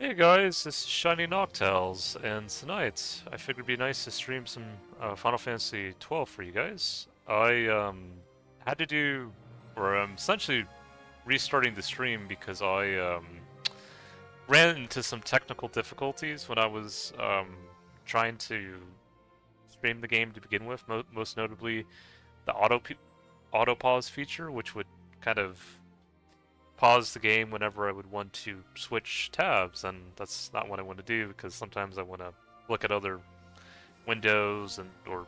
Hey guys, this is Shiny Noctales, and tonight I figured it'd be nice to stream some Final Fantasy 12 for you guys. I had to do, or I'm essentially restarting the stream because I ran into some technical difficulties when I was trying to stream the game to begin with, most notably the auto pause feature, which would kind of pause the game whenever I would want to switch tabs, and that's not what I want to do because sometimes I want to look at other windows and or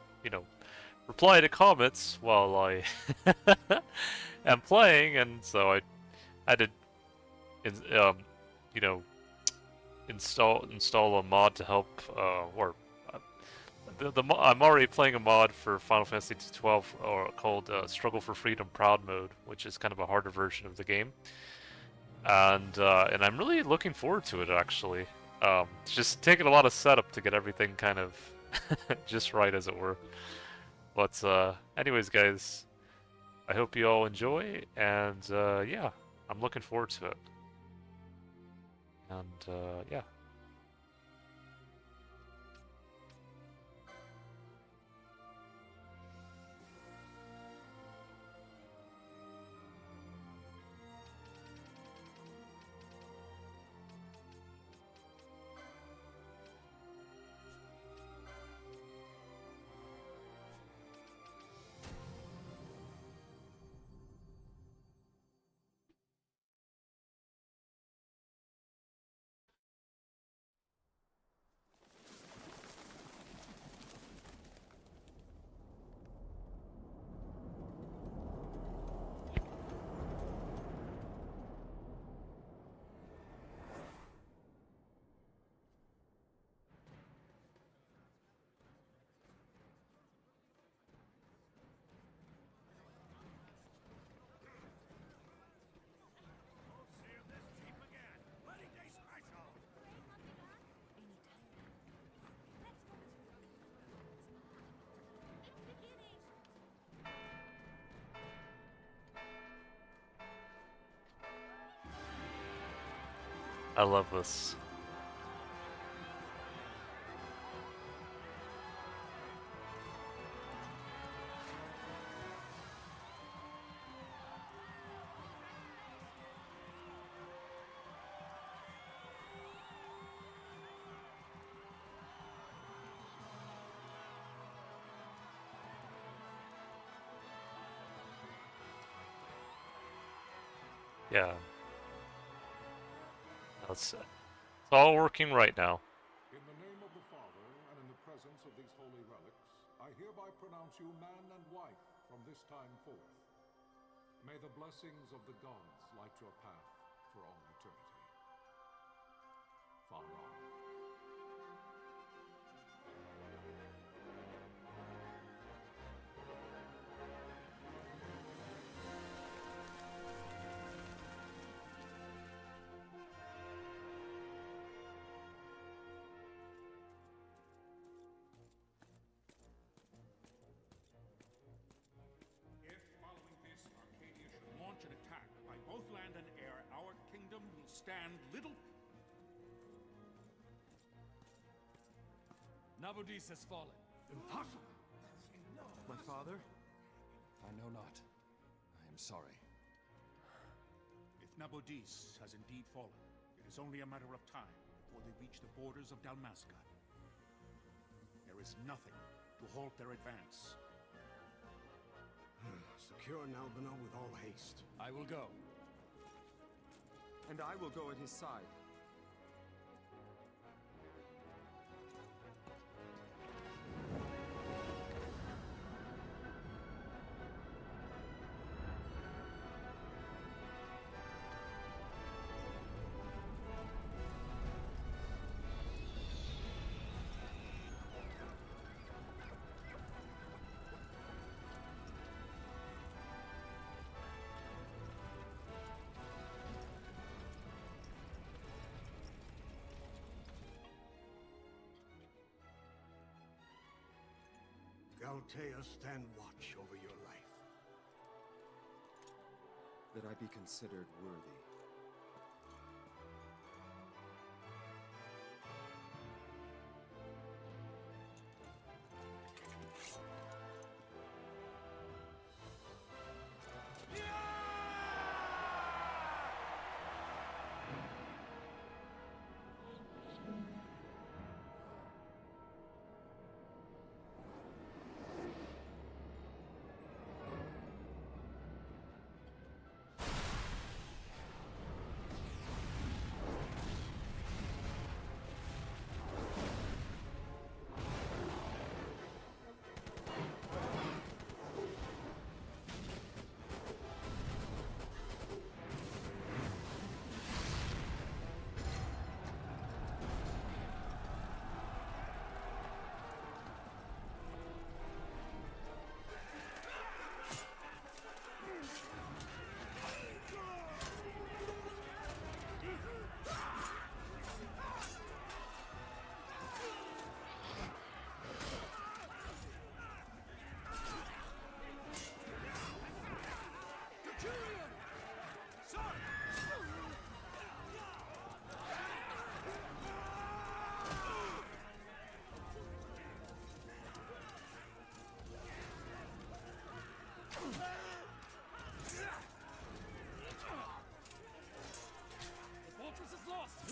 reply to comments while I am playing, and so I had to um, you know install a mod to help or I'm already playing a mod for Final Fantasy 12 called Struggle for Freedom Proud Mode, which is kind of a harder version of the game. And I'm really looking forward to it actually. It's just taking a lot of setup to get everything kind of just right, as it were. But anyways, guys, I hope you all enjoy, and yeah, I'm looking forward to it. And yeah. I love this. Yeah, it's all working right now. In the name of the Father, and in the presence of these holy relics, I hereby pronounce you man and wife from this time forth. May the blessings of the gods light your path for all eternity. Far on. If, following this, Arcadia should launch an attack by both land and air, our kingdom will stand little... Nabudis has fallen. Impossible! My father? I know not. I am sorry. If Nabudis has indeed fallen, it is only a matter of time before they reach the borders of Dalmasca. There is nothing to halt their advance. Secure Nalbina with all haste. I will go. And I will go at his side. Altea, stand watch over your life. That I be considered worthy.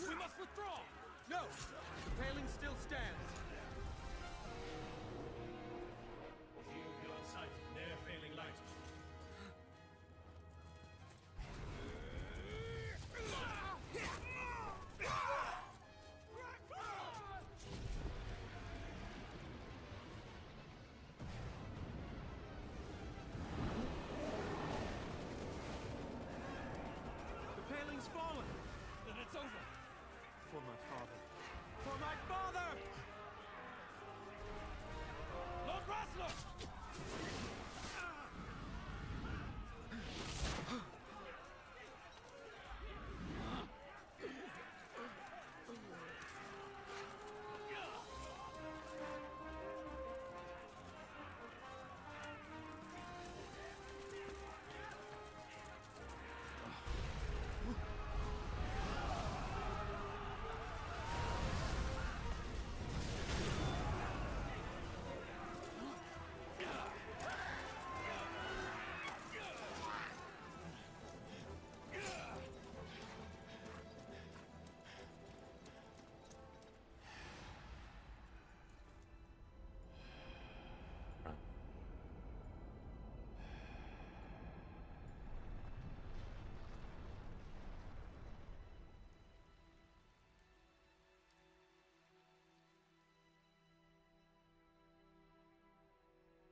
We must withdraw! No! The paling still stands! Shield beyond sight, near failing light. The paling's fallen! Then it's over! For my father. For my father! Lord Rasler!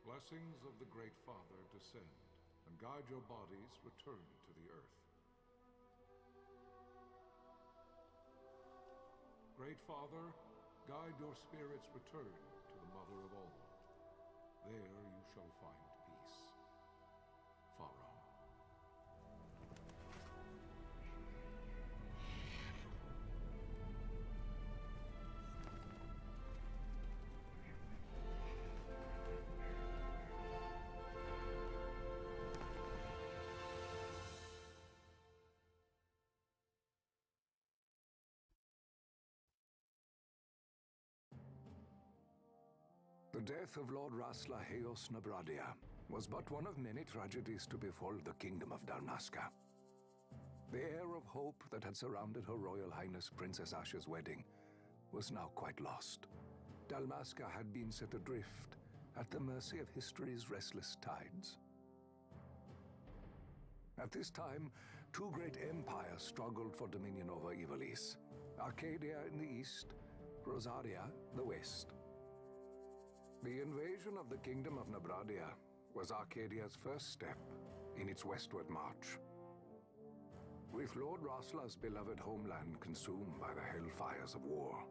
Blessings of the Great Father descend, and guide your bodies return to the earth. Great Father, guide your spirits return to the Mother of all. There you shall find peace. Pharaoh. The death of Lord Rasla Heos Nabradia was but one of many tragedies to befall the kingdom of Dalmasca. The air of hope that had surrounded Her Royal Highness Princess Asha's wedding was now quite lost. Dalmasca had been set adrift at the mercy of history's restless tides. At this time, two great empires struggled for dominion over Ivalice: Arcadia in the east, Rosaria the west. The invasion of the Kingdom of Nabradia was Arcadia's first step in its westward march. With Lord Rasla's beloved homeland consumed by the hellfires of war,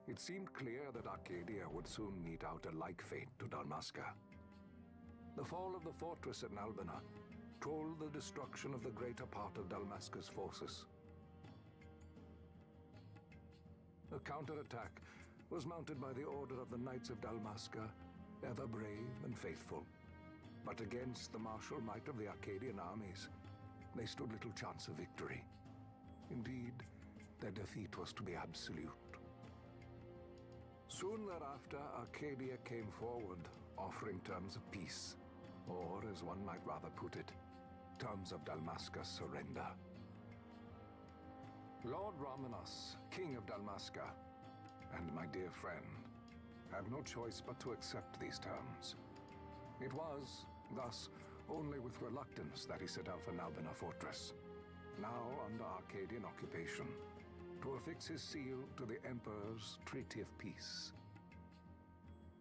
it seemed clear that Arcadia would soon mete out a like fate to Dalmasca. The fall of the fortress at Nalbina told the destruction of the greater part of Dalmasca's forces. A counterattack was mounted by the order of the Knights of Dalmasca, ever brave and faithful. But against the martial might of the Arcadian armies, they stood little chance of victory. Indeed, their defeat was to be absolute. Soon thereafter, Arcadia came forward, offering terms of peace, or, as one might rather put it, terms of Dalmasca's surrender. Lord Romanos, King of Dalmasca, and my dear friend, had no choice but to accept these terms. It was, thus, only with reluctance that he set out for Nalbina Fortress, now under Arcadian occupation, to affix his seal to the Emperor's Treaty of Peace.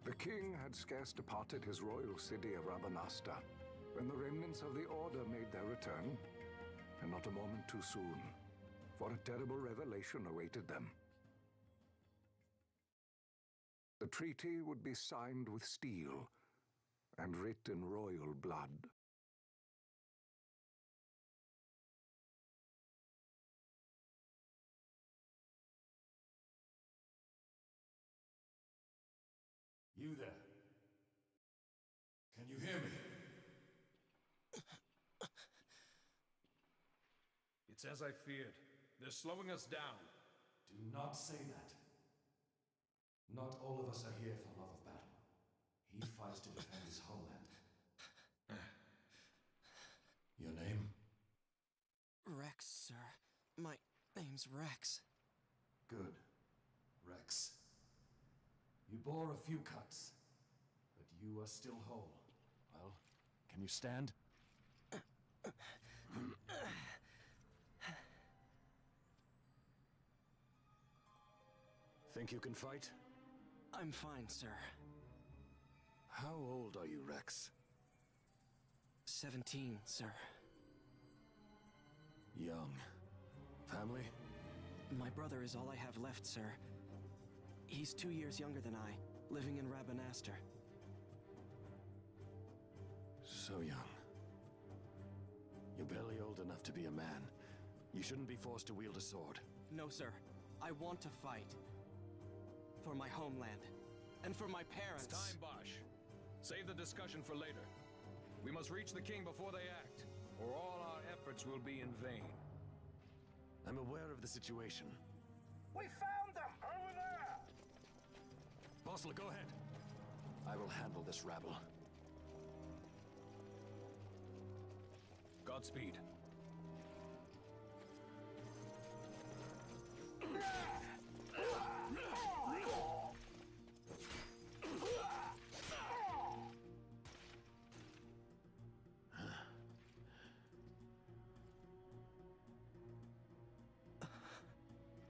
The king had scarce departed his royal city of Rabanasta when the remnants of the Order made their return, and not a moment too soon, for a terrible revelation awaited them. The treaty would be signed with steel and writ in royal blood. You there? Can you hear me? It's as I feared. They're slowing us down. Do not say that. Not all of us are here for love of battle. He fights to defend his homeland. Your name? Rex, sir. My name's Rex. Good. Rex. You bore a few cuts, but you are still whole. Well, can you stand? Think you can fight? I'm fine, sir. How old are you, Rex? 17, sir. Young. Family? My brother is all I have left, sir. He's 2 years younger than I, living in Rabanastre. So young. You're barely old enough to be a man. You shouldn't be forced to wield a sword. No, sir. I want to fight. For my homeland. And for my parents. It's time, Bosch. Save the discussion for later. We must reach the king before they act, or all our efforts will be in vain. I'm aware of the situation. We found them! Over there! Bosler, go ahead. I will handle this rabble. Godspeed.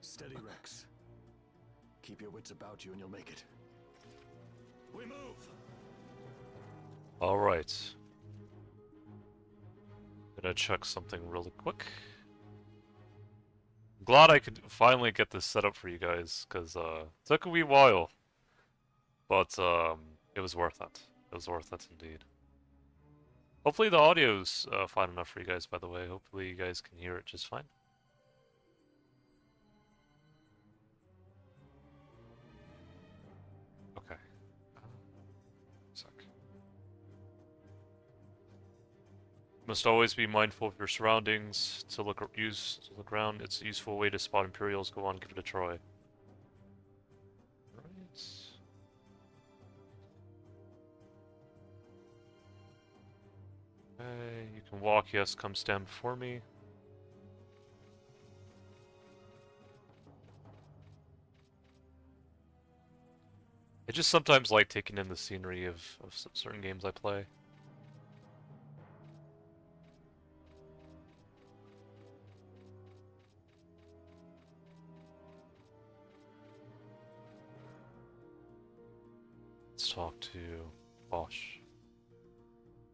Steady, Rex. Keep your wits about you and you'll make it. We move! Alright. Gonna check something really quick. I'm glad I could finally get this set up for you guys, because it took a wee while. But it was worth it. It was worth it indeed. Hopefully the audio's fine enough for you guys, by the way. Hopefully you guys can hear it just fine. Okay. Sec. Must always be mindful of your surroundings. To look around. It's a useful way to spot Imperials. Go on, give it a try. Right. Okay, you can walk. Yes, come stand before me. I just sometimes like taking in the scenery of certain games I play. Let's talk to Bosch.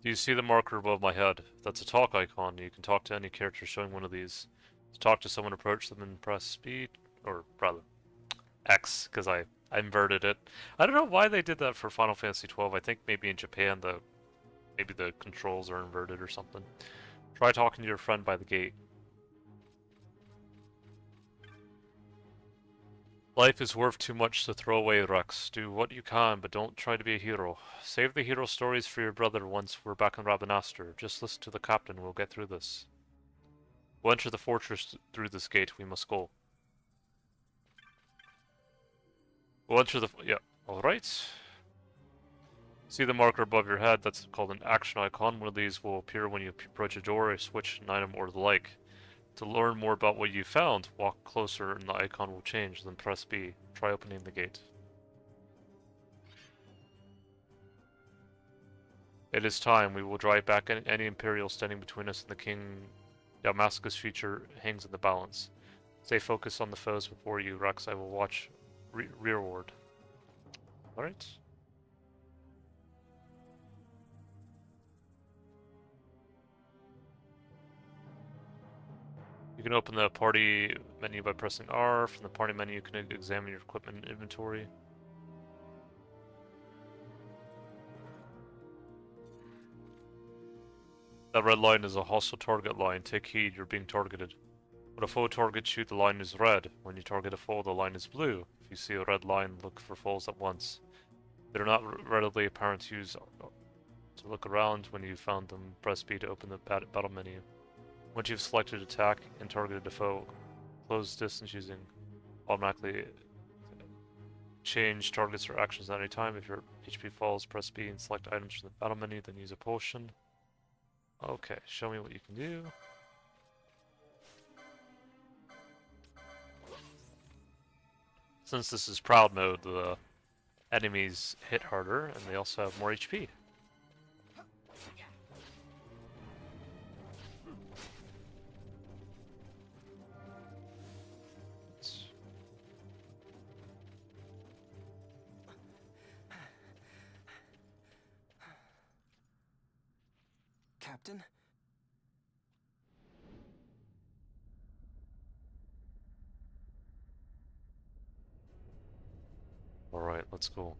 Do you see the marker above my head? That's a talk icon. You can talk to any character showing one of these. To talk to someone, approach them and press speed, or rather, X, because I inverted it. I don't know why they did that for Final Fantasy XII. I think maybe in Japan maybe the controls are inverted or something. Try talking to your friend by the gate. Life is worth too much to throw away, Rex. Do what you can, but don't try to be a hero. Save the hero stories for your brother once we're back in Rabanastre. Just listen to the captain, we'll get through this. We'll enter the fortress through this gate, we must go. We'll enter the... yeah, alright. See the marker above your head? That's called an action icon. One of these will appear when you approach a door, a switch, an item, or the like. To learn more about what you found, walk closer and the icon will change, then press B. Try opening the gate. It is time. We will drive back any Imperial standing between us and the King. Damascus' future hangs in the balance. Stay focused on the foes before you, Rex. I will watch rearward. Alright. You can open the party menu by pressing R. From the party menu, you can examine your equipment and inventory. That red line is a hostile target line. Take heed, you're being targeted. When a foe targets you, the line is red. When you target a foe, the line is blue. If you see a red line, look for foes at once. They're not readily apparent to use to look around. When you've found them, press B to open the battle menu. Once you've selected attack and targeted a foe, close distance using automatically change targets or actions at any time. If your HP falls, press B and select items from the battle menu, then use a potion. Okay, show me what you can do. since this is proud mode, the enemies hit harder and they also have more HP. Captain? Alright, let's go.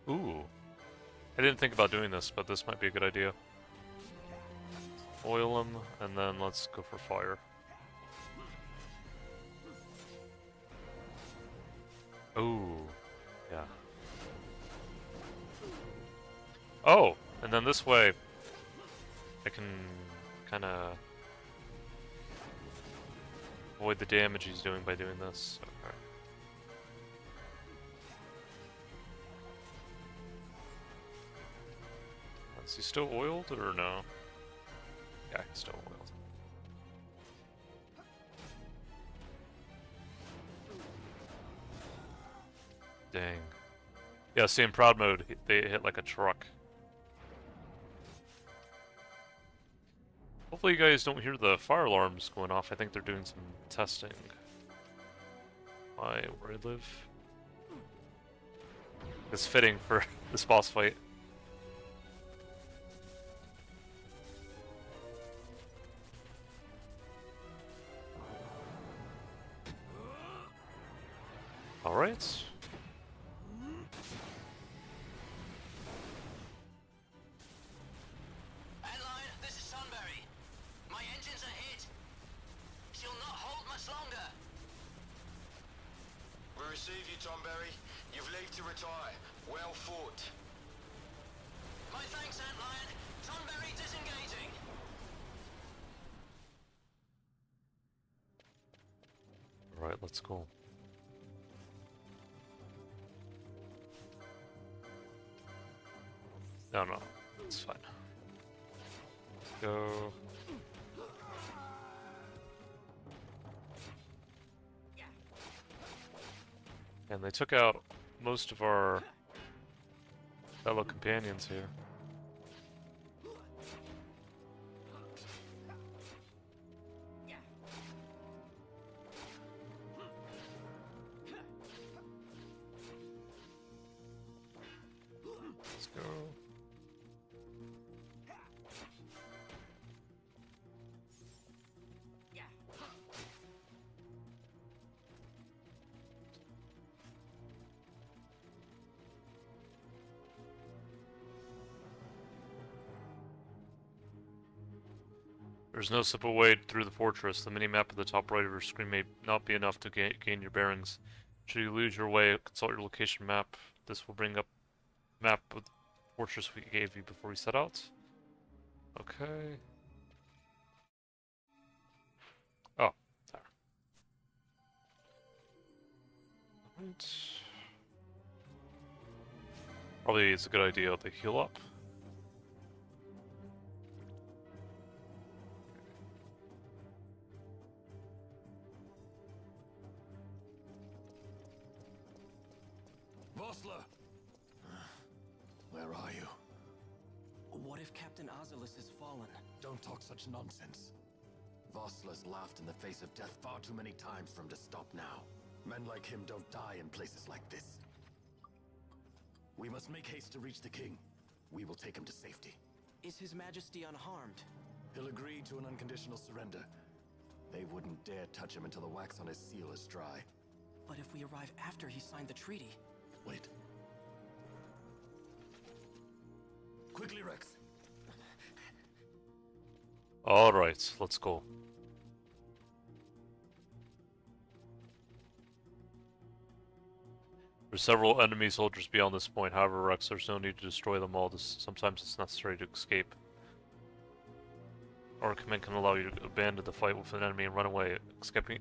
Ooh. I didn't think about doing this, but this might be a good idea. Oil them, and then let's go for fire. Ooh. Yeah. Oh! And then this way, I can kinda avoid the damage he's doing by doing this. Okay. Is he still oiled or no? Yeah, he's still oiled. Dang. Yeah, see in proud mode, they hit like a truck. Hopefully you guys don't hear the fire alarms going off. I think they're doing some testing. Where I live. It's fitting for this boss fight. Alright. Headline, this is Sunbury. My engines are hit. She'll not hold much longer. We receive you, Tomberry. You've leave to retire. Well fought. My thanks, Antlion. Sunbury disengaging. Alright, let's go. No, it's fine. Let's go. And they took out most of our fellow companions here. Let's go. There's no simple way through the fortress. The mini-map at the top right of your screen may not be enough to gain your bearings. Should you lose your way, consult your location map. This will bring up map of the fortress we gave you before we set out. Okay. Oh, there. Right. Probably it's a good idea to heal up. Vossler! Where are you? What if Captain Azelis has fallen? Don't talk such nonsense. Vossler's laughed in the face of death far too many times for him to stop now. Men like him don't die in places like this. We must make haste to reach the king. We will take him to safety. Is His Majesty unharmed? He'll agree to an unconditional surrender. They wouldn't dare touch him until the wax on his seal is dry. But if we arrive after he signed the treaty... Wait. Quickly, Rex. Alright, let's go. There's several enemy soldiers beyond this point. However, Rex, there's no need to destroy them all. Sometimes it's necessary to escape. Our command can allow you to abandon the fight with an enemy and run away. Escaping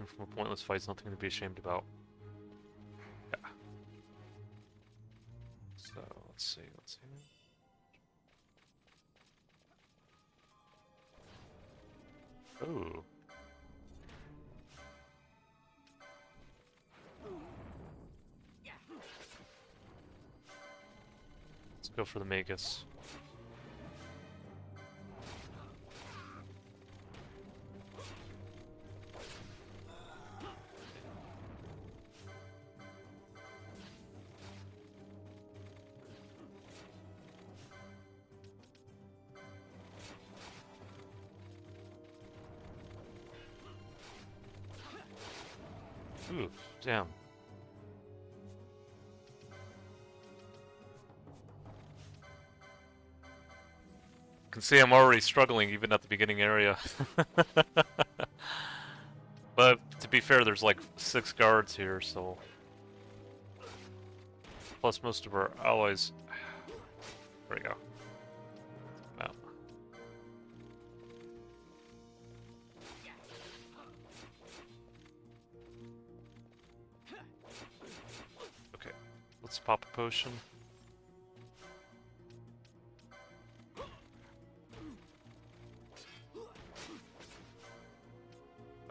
from a pointless fight is nothing to be ashamed about. Yeah. So, let's see. Ooh. Let's go for the Magus. Ooh, damn. You can see I'm already struggling even at the beginning area. But to be fair, there's like 6 guards here, so... Plus most of our allies... There we go. Wow. Okay, let's pop a potion.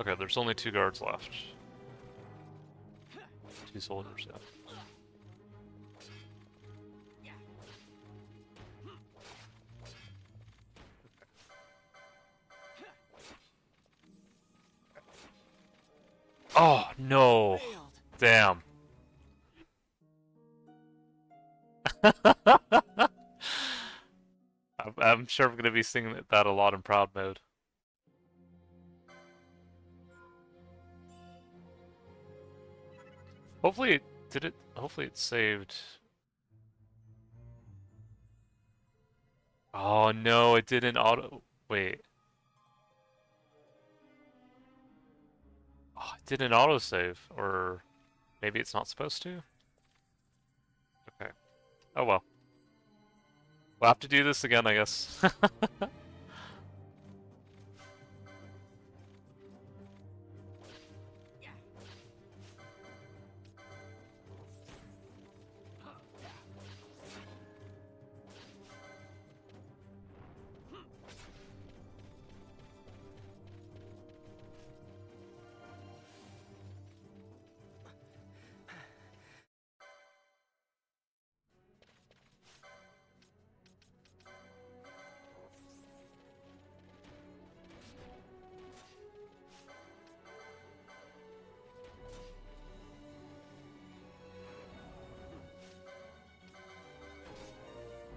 Okay, there's only 2 guards left. 2 soldiers, yeah. Oh, no! Damn. I'm sure I'm going to be singing that a lot in Proud Mode. Hopefully hopefully it saved. Oh no, it didn't wait. Oh, it didn't autosave, or maybe it's not supposed to? Okay. Oh well. We'll have to do this again, I guess.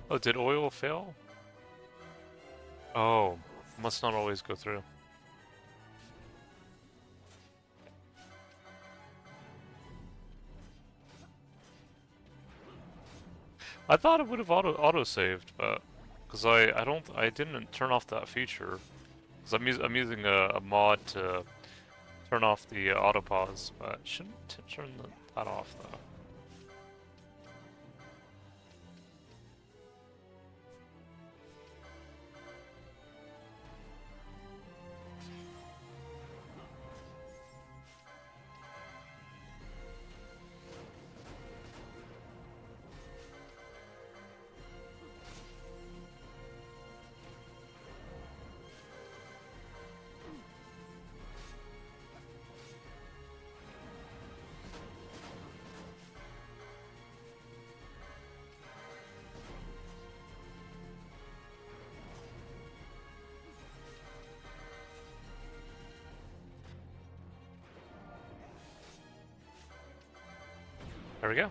Oh, did oil fail? Oh, must not always go through. I thought it would have auto saved, but because I didn't turn off that feature because I'm using a mod to turn off the auto pause, but shouldn't turn that off though. There we go.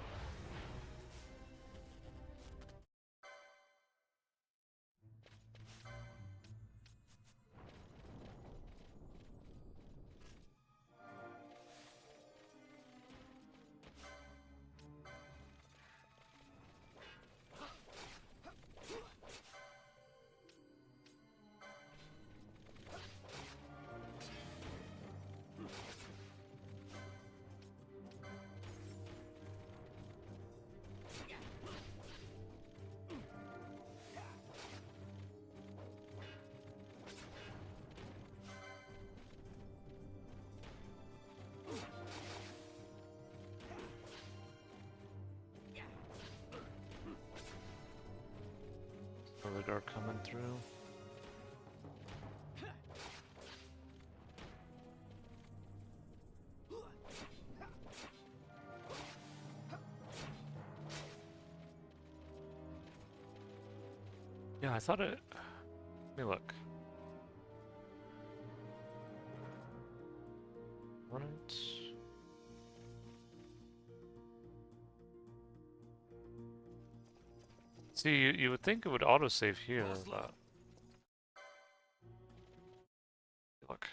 Another guard coming through. Yeah, I thought it... Let me look. Right. See, you would think it would autosave here, but... Look.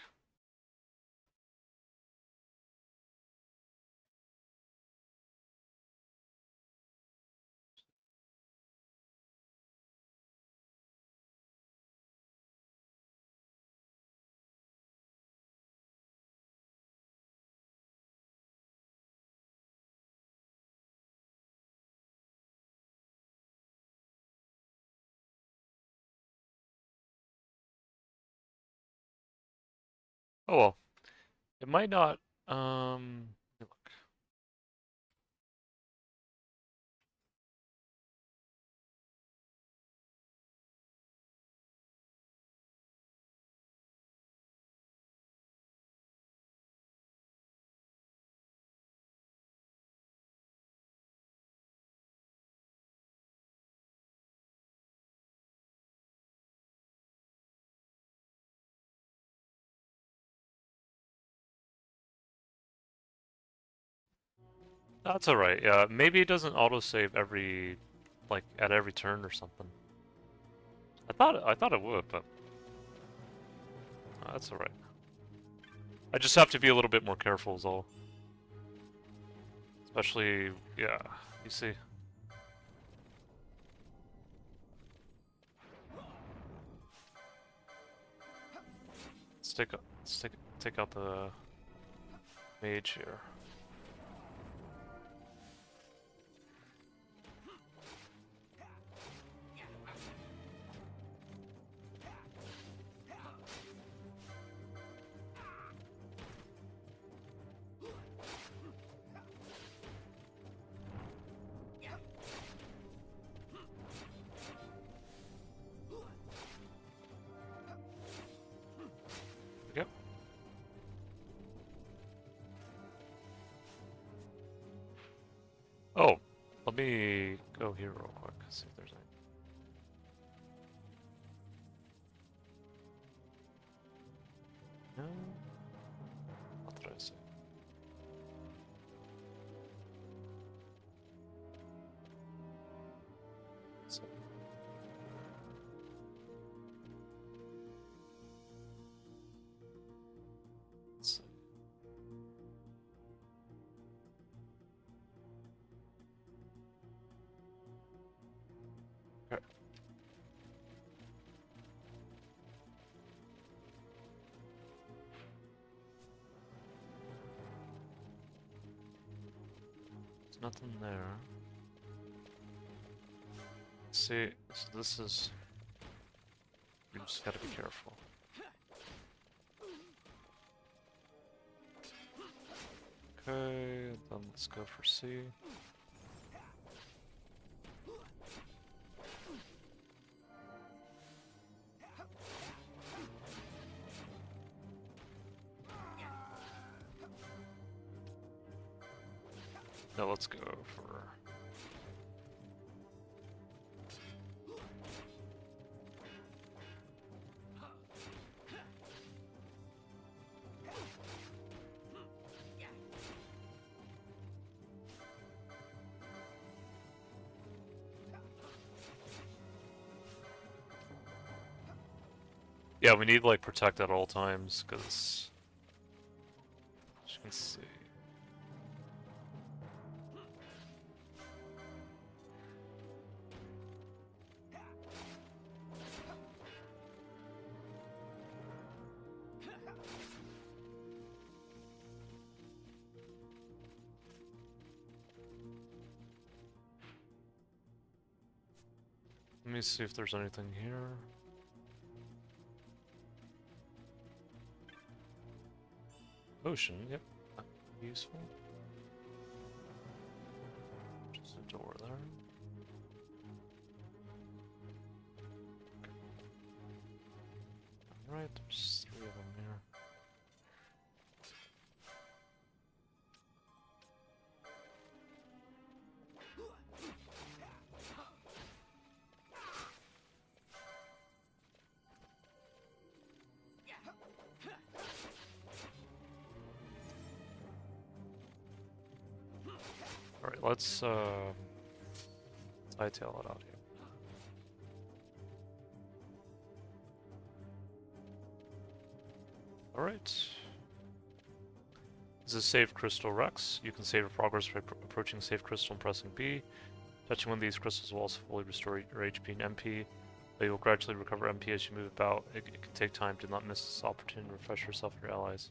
Oh well. It might not, let me look. That's alright, yeah. Maybe it doesn't autosave every, like, at every turn or something. I thought it would, but... that's alright. I just have to be a little bit more careful is all. Especially, yeah, you see. Let's take out the mage here. Yep. Oh, let me go here real quick, see if there's any. No? What did I say? So. Let's see. Okay. There's nothing there. See, so this is... You just gotta be careful. Okay, then let's go for C. Now let's go for... Yeah, we need like protect at all times, because as you can see. Let me see if there's anything here. Ocean, yep. Useful. Just a door there. Right, there's 3 of them here. Alright, let's hightail it out here. Alright. This is Save Crystal Rex. You can save your progress by approaching Save Crystal and pressing B. Touching one of these crystals will also fully restore your HP and MP, but you will gradually recover MP as you move about. It can take time. Do not miss this opportunity to refresh yourself and your allies.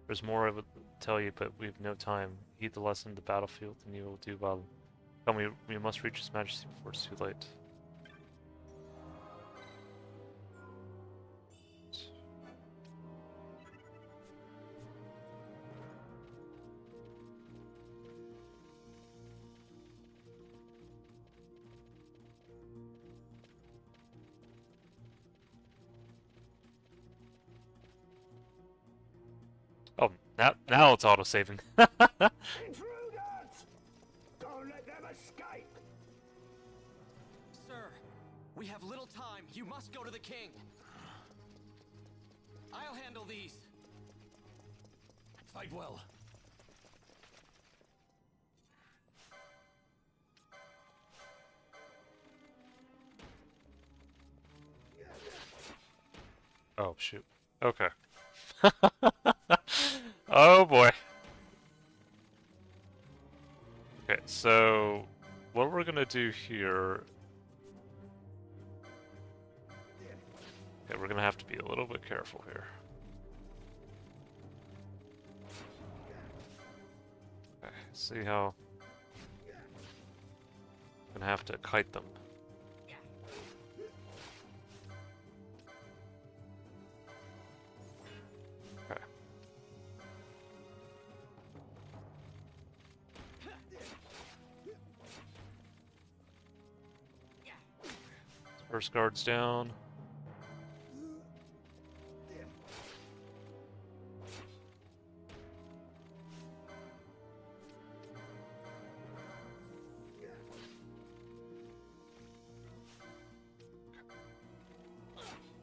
There's more I would tell you, but we have no time. Heed the lesson in the battlefield, and you will do well. Tell me, we must reach His Majesty before it's too late. Oh, now it's auto-saving. Intruders! Don't let them escape! Sir, we have little time. You must go to the king. I'll handle these. Fight well. Oh, shoot. Okay. Oh boy. Okay, so what we're gonna do here... Okay, we're gonna have to be a little bit careful here. Okay, see how... I'm gonna have to kite them. Okay. First guard's down.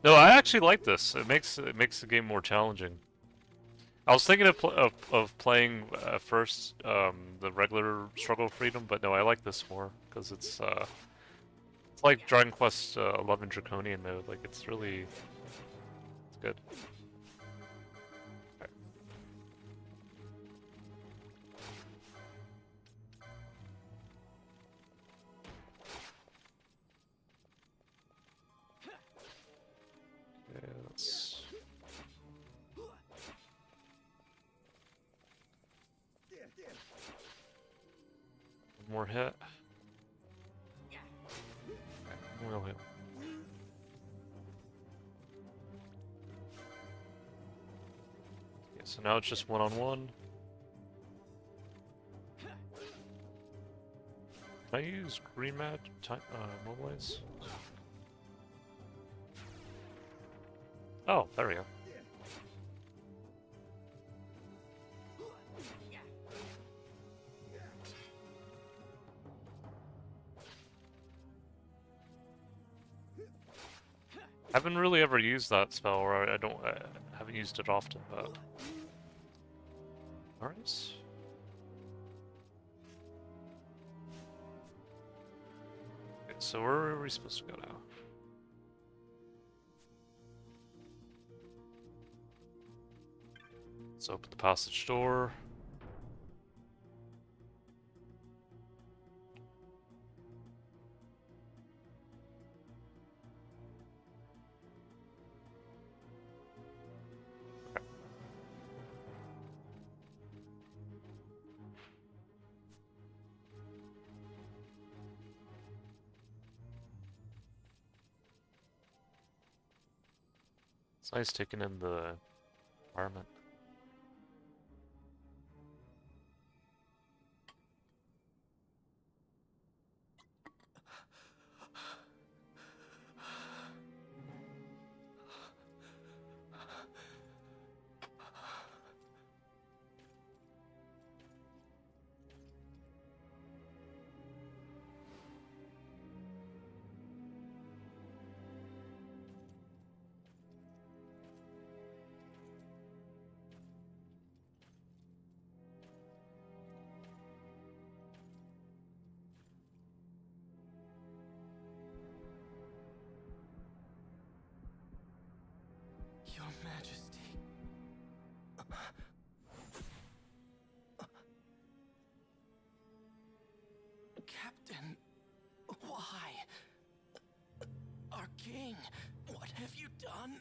No, I actually like this. It makes the game more challenging. I was thinking of playing first the regular Struggle of Freedom, but no, I like this more because it's like Dragon Quest 11 Draconian mode. Like it's really good. Okay. Okay, let's... One more hit. Okay, we'll heal. Okay, so now it's just one-on-one. Can I use green mat time mobilize? Oh, there we go. I haven't really ever used that spell, or I haven't used it often, but... Alright. Okay, so where are we supposed to go now? Let's open the passage door. It's nice taking in the environment. Captain, why? Our king, what have you done?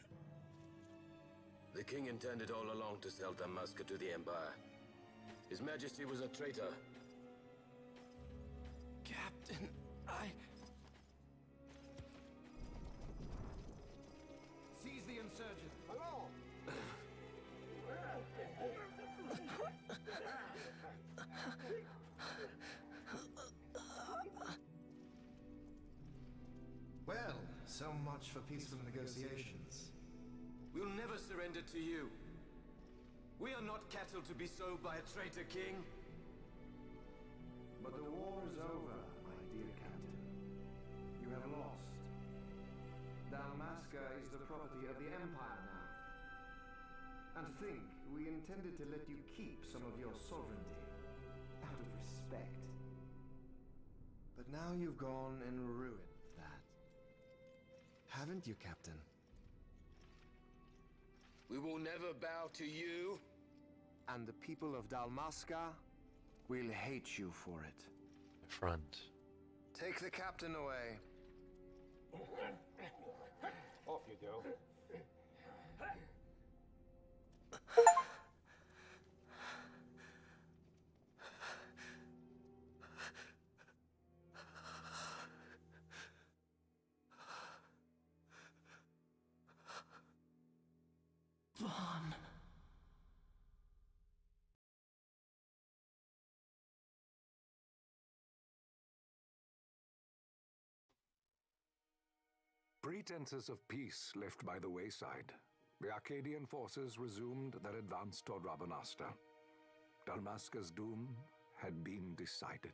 The king intended all along to sell Damaska to the Empire. His Majesty was a traitor. Captain, Seize the insurgent. Hello. Well, so much for peaceful negotiations. We'll never surrender to you. We are not cattle to be sold by a traitor king. But the war is over, my dear Captain. You have lost. Dalmasca is the property of the Empire now. And think, we intended to let you keep some of your sovereignty, out of respect. But now you've gone and ruined that. Haven't you, Captain? We will never bow to you. And the people of Dalmasca will hate you for it. My friend. Take the captain away. Off you go. Vaughn. Pretenses of peace left by the wayside, the Arcadian forces resumed their advance toward Rabanasta. Dalmasca's doom had been decided.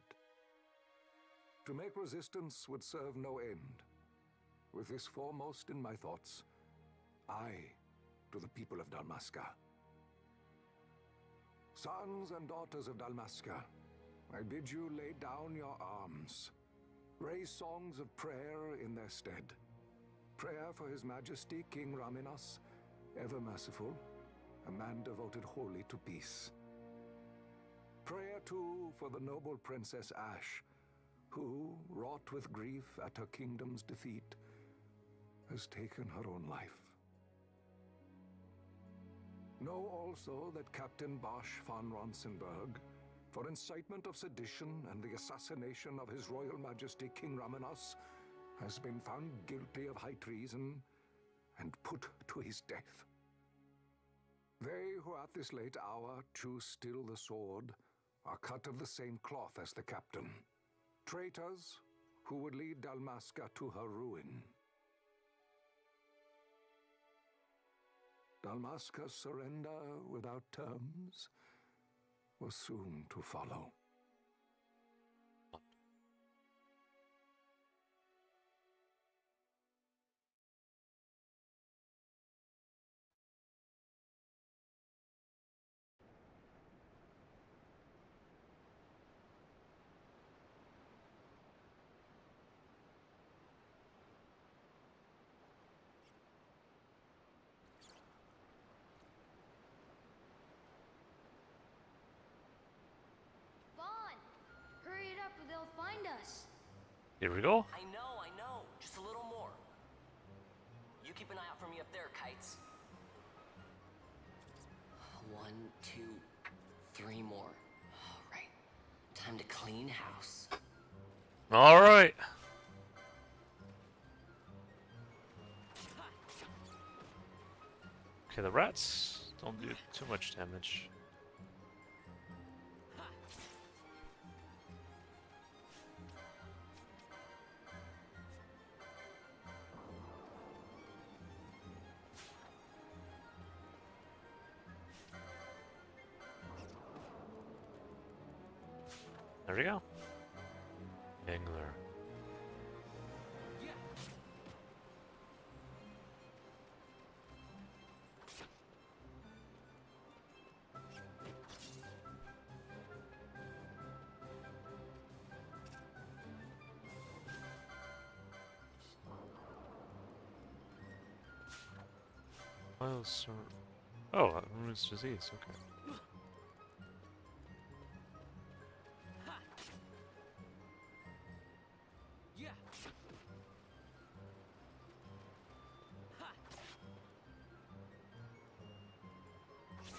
To make resistance would serve no end. With this foremost in my thoughts, I to the people of Dalmasca. Sons and daughters of Dalmasca, I bid you lay down your arms. Raise songs of prayer in their stead. Prayer for His Majesty King Raminas, ever merciful, a man devoted wholly to peace. Prayer too for the noble Princess Ash, who, wrought with grief at her kingdom's defeat, has taken her own life. Know also that Captain Bosch von Ronsenberg, for incitement of sedition and the assassination of His Royal Majesty King Raminas, has been found guilty of high treason and put to his death. They who at this late hour choose still the sword are cut of the same cloth as the captain. Traitors who would lead Dalmasca to her ruin. Dalmasca's surrender without terms was soon to follow. Hurry it up or they'll find us. Here we go. I know. Just a little more. You keep an eye out for me up there, Kites. 1, 2, 3 more. All right. Time to clean house. All right. Okay, the rats don't do too much damage. There we go. Angler. Oh, ruins disease, okay.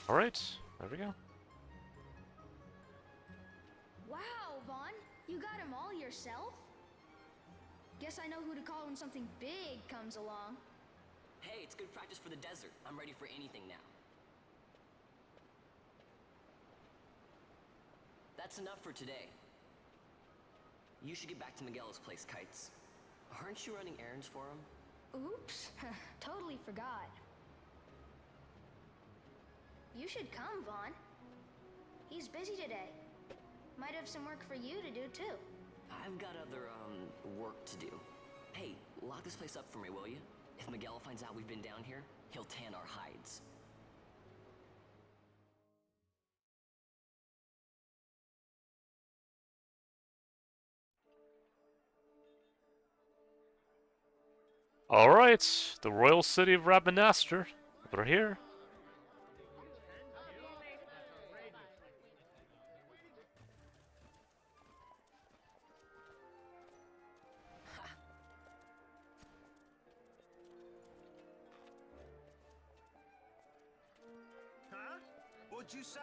Alright, there we go. Wow, Vaughn, you got him all yourself? Guess I know who to call when something big comes along. Hey, it's good practice for the desert. I'm ready for anything now. That's enough for today. You should get back to Miguel's place, Kites. Aren't you running errands for him? Oops, totally forgot. You should come, Vaughn. He's busy today. Might have some work for you to do, too. I've got other, work to do. Hey, lock this place up for me, will you? If Miguel finds out we've been down here, he'll tan our hides. Alright, the royal city of Rabanastre. We're here. Huh? What'd you say?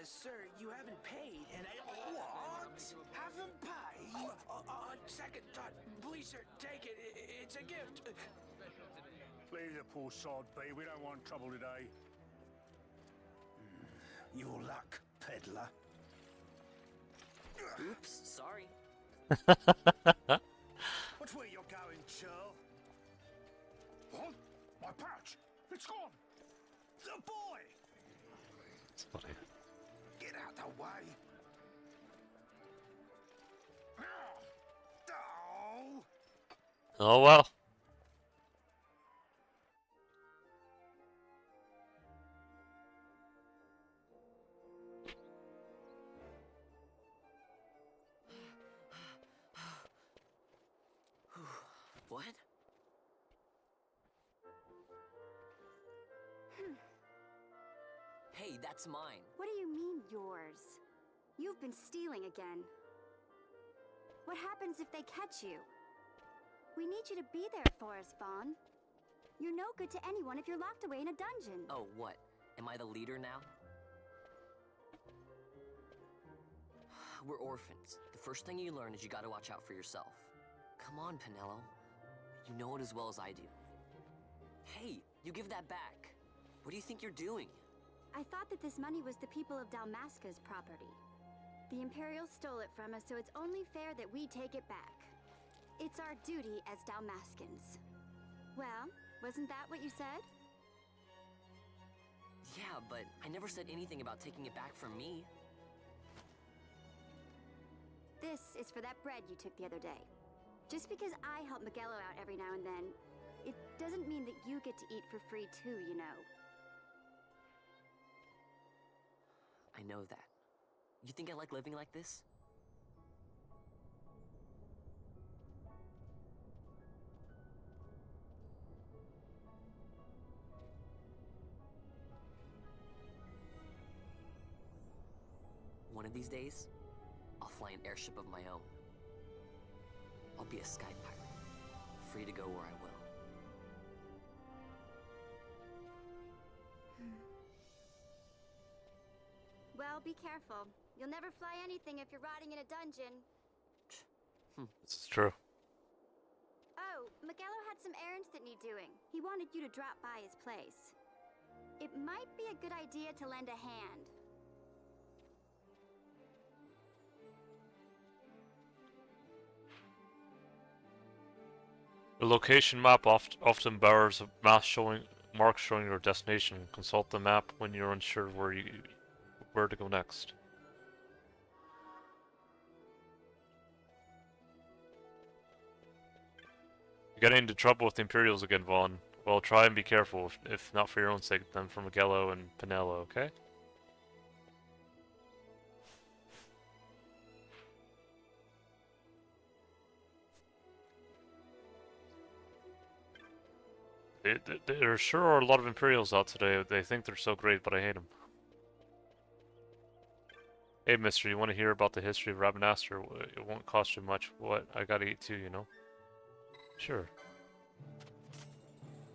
Sir, you haven't paid, and I... What? Haven't paid? On second thought, please, sir, take it. It's a gift. Leave the poor sod be. We don't want trouble today. Your luck, peddler. Oops, sorry. What's where you're going, churl? What? My pouch! It's gone! The boy! It's funny. Get out the way! Oh! Oh well. What? Hey, that's mine. What do you mean, yours? You've been stealing again. What happens if they catch you? We need you to be there for us, Vaughn. You're no good to anyone if you're locked away in a dungeon. Oh, what? Am I the leader now? We're orphans. The first thing you learn is you gotta watch out for yourself. Come on, Pinello. You know it as well as I do. Hey, you give that back. What do you think you're doing? I thought that this money was the people of Dalmasca's property. The Imperials stole it from us, so it's only fair that we take it back. It's our duty as Dalmascans. Well, wasn't that what you said? Yeah, but I never said anything about taking it back from me. This is for that bread you took the other day. Just because I help Miguelo out every now and then, it doesn't mean that you get to eat for free too, you know. I know that. You think I like living like this? One of these days, I'll fly an airship of my own. I'll be a sky pirate, free to go where I will. Well, be careful. You'll never fly anything if you're rotting in a dungeon. This is true. Oh, Miguelo had some errands that need doing. He wanted you to drop by his place. It might be a good idea to lend a hand. The location map often bears a mark showing your destination. Consult the map when you're unsure where to go next. You're getting into trouble with the Imperials again, Vaughn. Well, try and be careful, if not for your own sake, then for Miguelo and Pinello, okay? There sure are a lot of Imperials out today. They think they're so great, but I hate them. Hey, mister, you want to hear about the history of Rabanastre? It won't cost you much. What? I gotta eat too, you know? Sure.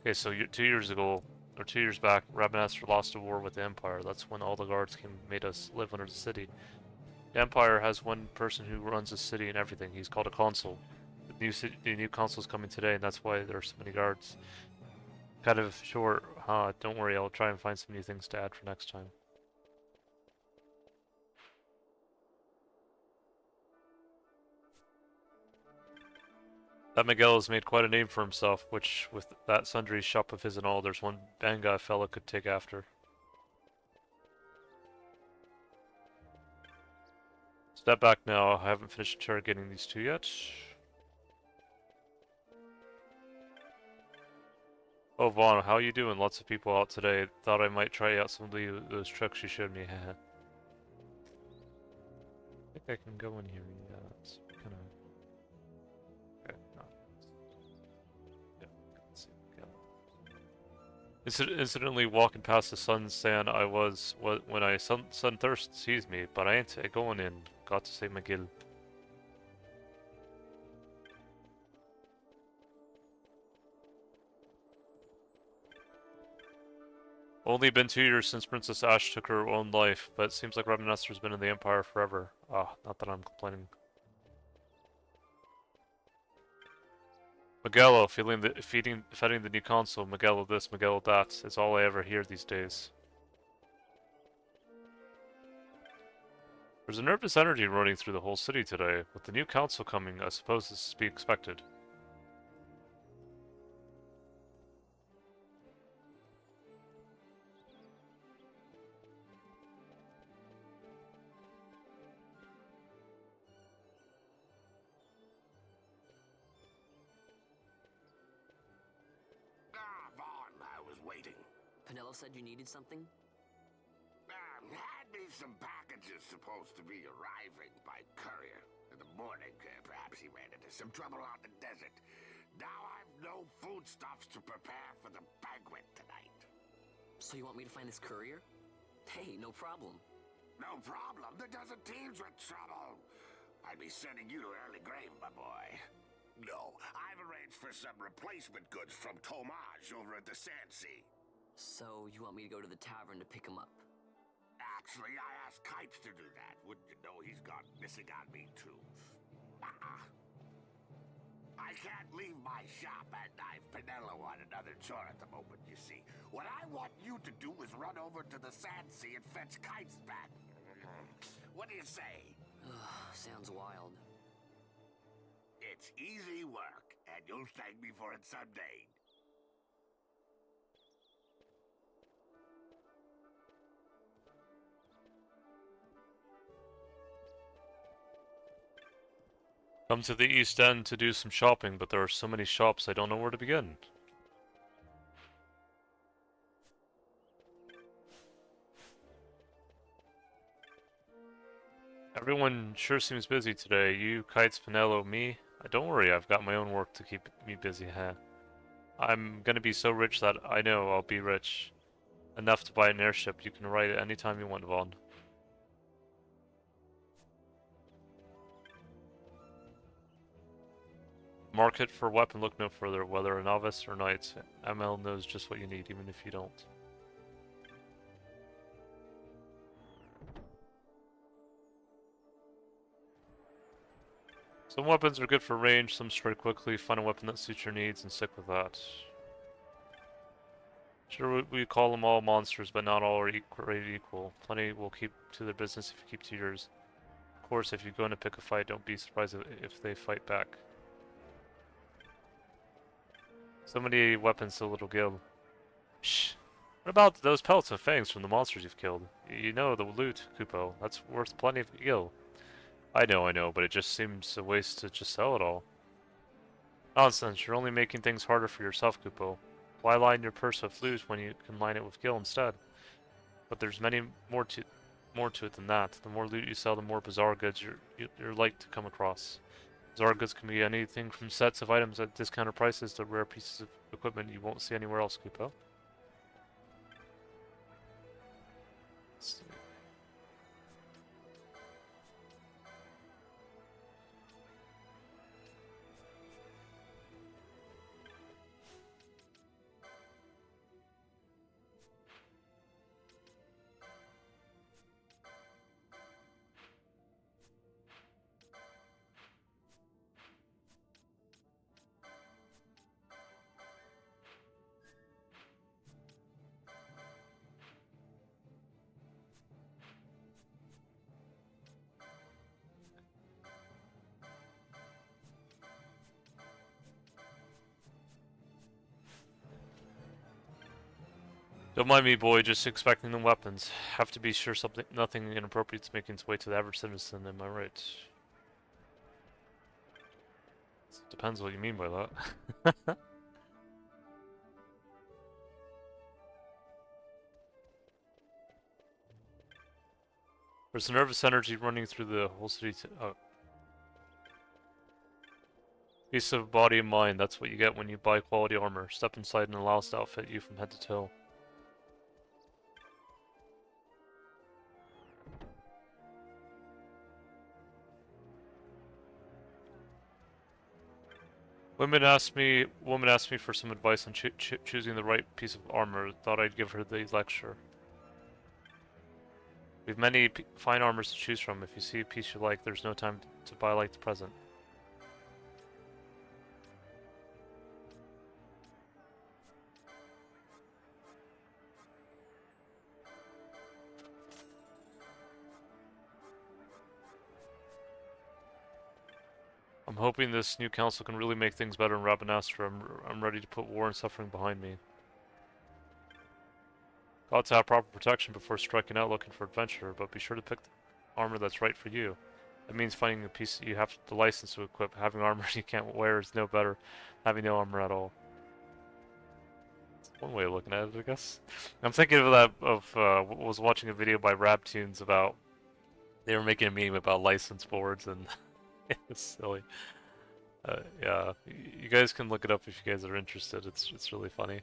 Okay, so 2 years ago, or 2 years back, Rabanastre lost a war with the Empire. That's when all the guards came and made us live under the city. The Empire has one person who runs the city and everything. He's called a consul. The new consul's coming today, and that's why there are so many guards. Kind of short, huh? Don't worry, I'll try and find some new things to add for next time. That Miguel has made quite a name for himself, which, with that sundry shop of his and all, there's one Banga fella could take after. Step back now, I haven't finished interrogating these two yet. Oh, Vaughn, how you doing? Lots of people out today. Thought I might try out some of those tricks you showed me. I think I can go in here. Yeah, it's kind of... Okay, no. Yeah, let's see. Yeah. Incidentally, walking past the sun saying I was... when I sun thirst seized me, but I ain't going in. Got to say McGill. Only been 2 years since Princess Ash took her own life, but it seems like Rabanastre has been in the Empire forever. Ah, not that I'm complaining. Magello, feeding the new console, Magello this, Magello that, is all I ever hear these days. There's a nervous energy running through the whole city today. With the new council coming, I suppose this is to be expected. Vaughn, I was waiting. Pinello said you needed something? Had me some packages supposed to be arriving by courier. In the morning, perhaps he ran into some trouble out in the desert. Now I've no foodstuffs to prepare for the banquet tonight. So you want me to find this courier? Hey, no problem. No problem. The desert teems with trouble. I'd be sending you to early grave, my boy. No, I've arranged for some replacement goods from Tomage over at the Sandsea. So you want me to go to the tavern to pick him up? Actually, I asked Kites to do that. Wouldn't you know he's gone missing on me, too? I can't leave my shop, and I've Pinello on another chore at the moment, you see. What I want you to do is run over to the Sandsea and fetch Kites back. What do you say? Sounds wild. It's easy work, and you'll thank me for it someday. Come to the East End to do some shopping, but there are so many shops I don't know where to begin. Everyone sure seems busy today. You, Kites, Pinello, me. Don't worry, I've got my own work to keep me busy, huh? I'm gonna be so rich that I know I'll be rich. Enough to buy an airship. You can ride it anytime you want, Vaughn. Market for weapon, look no further, whether a novice or knight. ML knows just what you need, even if you don't. Some weapons are good for range, some strike quickly. Find a weapon that suits your needs and stick with that. Sure, we call them all monsters, but not all are created equal. Plenty will keep to their business if you keep to yours. Of course, if you go in to pick a fight, don't be surprised if they fight back. So many weapons, so little gil. Shh. What about those pellets of fangs from the monsters you've killed? You know, the loot, Kupo. That's worth plenty of gil. I know, but it just seems a waste to just sell it all. Nonsense, you're only making things harder for yourself, Kupo. Why line your purse with loot when you can line it with gil instead? But there's many more to it than that. The more loot you sell, the more bizarre goods you're like to come across. Bizarre goods can be anything from sets of items at discounted prices to rare pieces of equipment you won't see anywhere else, Kupo. Let's see. Don't mind me, boy, just expecting the weapons. Have to be sure nothing inappropriate's making its way to the average citizen, am I right? Depends what you mean by that. There's a nervous energy running through the whole city. Peace of body and mind, that's what you get when you buy quality armor. Step inside and allow us to outfit you from head to toe. Woman asked me for some advice on choosing the right piece of armor. Thought I'd give her the lecture. We've many fine armors to choose from. If you see a piece you like, there's no time to buy like the present. I'm hoping this new council can really make things better in Rabanastre. I'm ready to put war and suffering behind me. Got to have proper protection before striking out looking for adventure, but be sure to pick the armor that's right for you. That means finding a piece that you have the license to equip. Having armor you can't wear is no better having no armor at all. That's one way of looking at it, I guess. I'm thinking of that was watching a video by Rabtunes about they were making a meme about license boards and it's silly. Yeah, you guys can look it up if you guys are interested. It's really funny.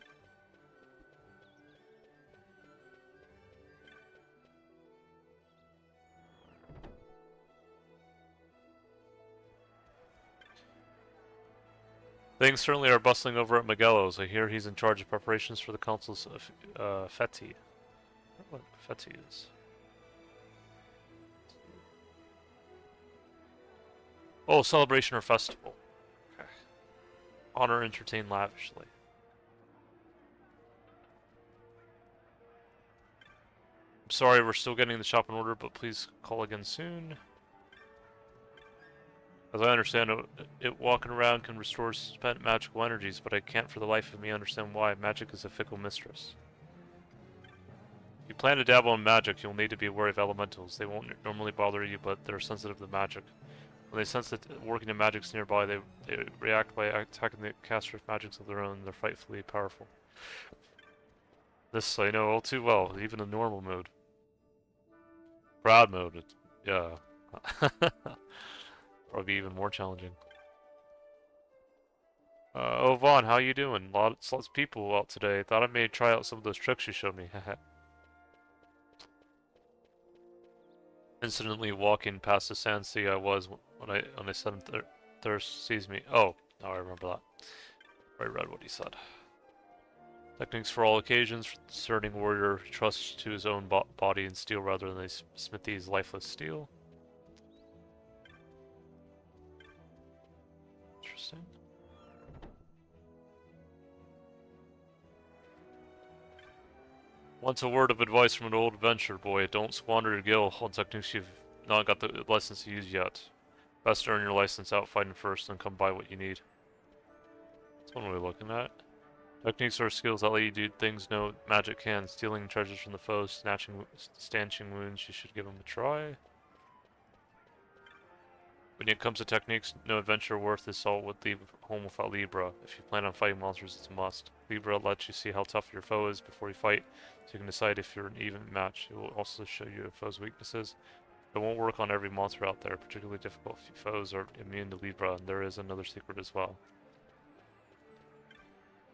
Things certainly are bustling over at Magello's. I hear he's in charge of preparations for the council's fete. I don't know what fete is. Oh, celebration or festival. Okay. Honor, entertain lavishly. I'm sorry, we're still getting the shop in order, but please call again soon. As I understand it, walking around can restore spent magical energies, but I can't for the life of me understand why. Magic is a fickle mistress. If you plan to dabble in magic, you'll need to be aware of elementals. They won't normally bother you, but they're sensitive to magic. When they sense that working in magic's nearby, they react by attacking the caster with magics of their own. They're frightfully powerful. This I know all too well, even in normal mode. Proud mode, yeah. Probably even more challenging. Oh, Vaughn, how you doing? Lots of people out today. Thought I may try out some of those tricks you showed me. Incidentally walking past the sand sea I was when I said thirst sees me. Oh, now I remember that. I read what he said. Techniques for all occasions. Discerning warrior trusts to his own body and steel rather than a smithy's lifeless steel. Interesting. Once a word of advice from an old adventure boy, don't squander your gil on techniques you've not got the license to use yet. Best to earn your license out fighting first, then come buy what you need. That's one way of looking at it. Techniques are skills that let you do things no magic can. Stealing treasures from the foes, stanching wounds, you should give them a try. When it comes to techniques, no adventure worth his salt would leave home without Libra. If you plan on fighting monsters, it's a must. Libra lets you see how tough your foe is before you fight, so you can decide if you're an even match. It will also show you a foe's weaknesses. It won't work on every monster out there, particularly difficult if your foes are immune to Libra, and there is another secret as well.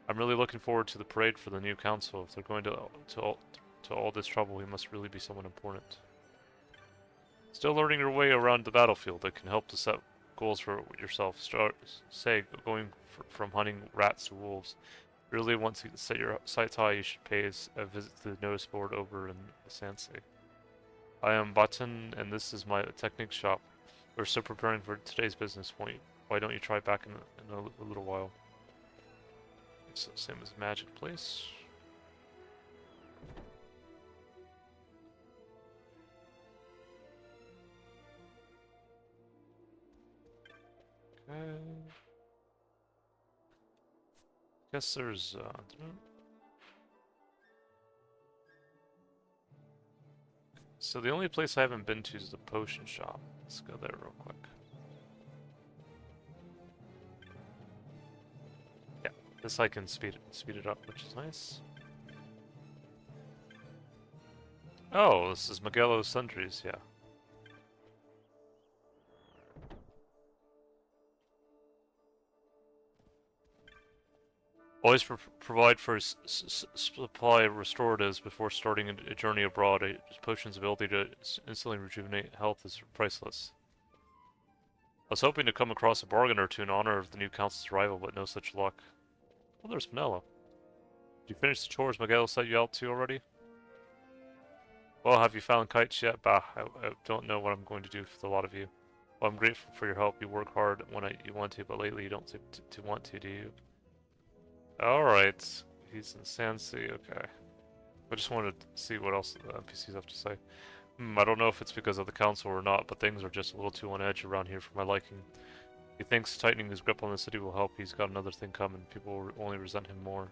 I'm really looking forward to the parade for the new council. If they're going to all this trouble, he must really be someone important. Still learning your way around the battlefield that can help to set goals for yourself. Say, going from hunting rats to wolves. Really want to set your sights high, you should pay a visit to the notice board over in Sansei. I am Button, and this is my technique shop. We're still preparing for today's business point. Why don't you try back in a little while? It's the same as Magic Place. Okay. Guess there's So the only place I haven't been to is the potion shop. Let's go there real quick. Yeah, this I can speed it up, which is nice. Oh, this is Magello's Sundries, yeah. Always provide for supply of restoratives before starting a journey abroad. A potion's ability to instantly rejuvenate health is priceless. I was hoping to come across a bargain or two in honor of the new council's arrival, but no such luck. Oh, there's Manella. Did you finish the chores Miguel set you out to already? Well, have you found kites yet? Bah, I don't know what I'm going to do for the lot of you. Well, I'm grateful for your help. You work hard when you want to, but lately you don't seem to want to, do you? Alright, he's in Sansi, okay. I just wanted to see what else the NPCs have to say. I don't know if it's because of the council or not, but things are just a little too on edge around here for my liking. He thinks tightening his grip on the city will help. He's got another thing coming. People will only resent him more.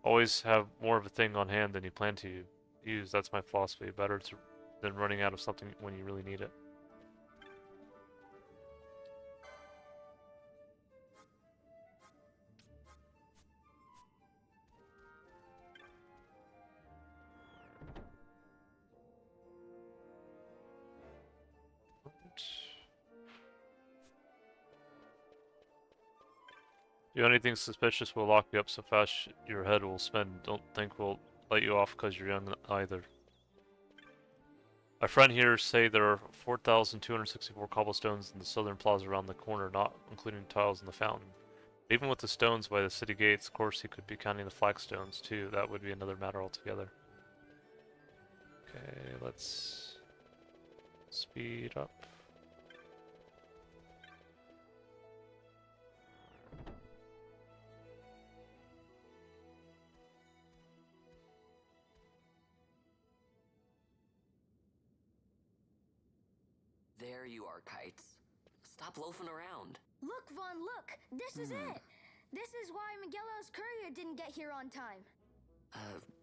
Always have more of a thing on hand than you plan to use. That's my philosophy. Better than running out of something when you really need it. Do anything suspicious will lock you up so fast your head will spin. Don't think we'll let you off because you're young either. My friend here say there are 4,264 cobblestones in the southern plaza around the corner, not including tiles in the fountain. Even with the stones by the city gates, of course he could be counting the flagstones too. That would be another matter altogether. Okay, let's speed up. There you are, Kites. Stop loafing around. Look, Vaughn, look! This is it! This is why Miguelo's courier didn't get here on time.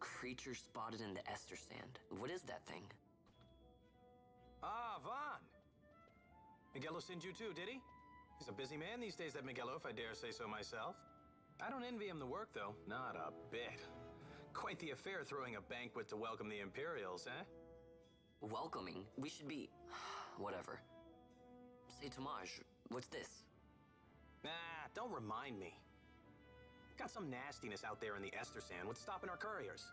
Creature spotted in the ester sand. What is that thing? Ah, Vaughn! Miguelo sent you too, did he? He's a busy man these days, that Miguelo, if I dare say so myself. I don't envy him the work, though. Not a bit. Quite the affair throwing a banquet to welcome the Imperials, eh? Welcoming? We should be... whatever. Say, Tomaj, what's this? Nah, don't remind me. Got some nastiness out there in the ester sand. What's stopping our couriers?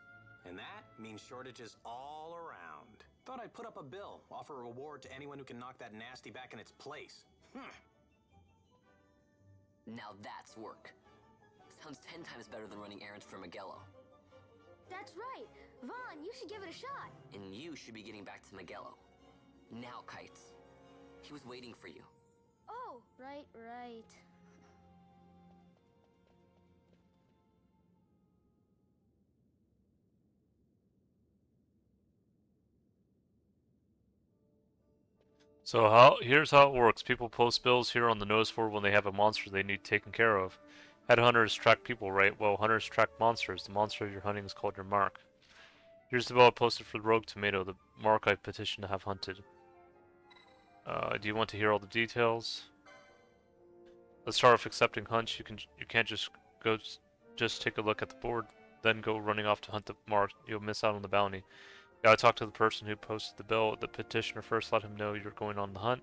And that means shortages all around. Thought I'd put up a bill, offer a reward to anyone who can knock that nasty back in its place. Now that's work. Sounds 10 times better than running errands for Miguelo. That's right. Vaughn, you should give it a shot. And you should be getting back to Miguelo. Now, Kites. He was waiting for you. Oh, right. So here's how it works. People post bills here on the notice board when they have a monster they need taken care of. Headhunters track people, right? Well, hunters track monsters. The monster you're hunting is called your mark. Here's the bill I posted for the rogue tomato, the mark I petitioned to have hunted. Do you want to hear all the details? Let's start with accepting hunts. You can't just take a look at the board, then go running off to hunt the mark. You'll miss out on the bounty. You gotta talk to the person who posted the bill. The petitioner first, let him know you're going on the hunt.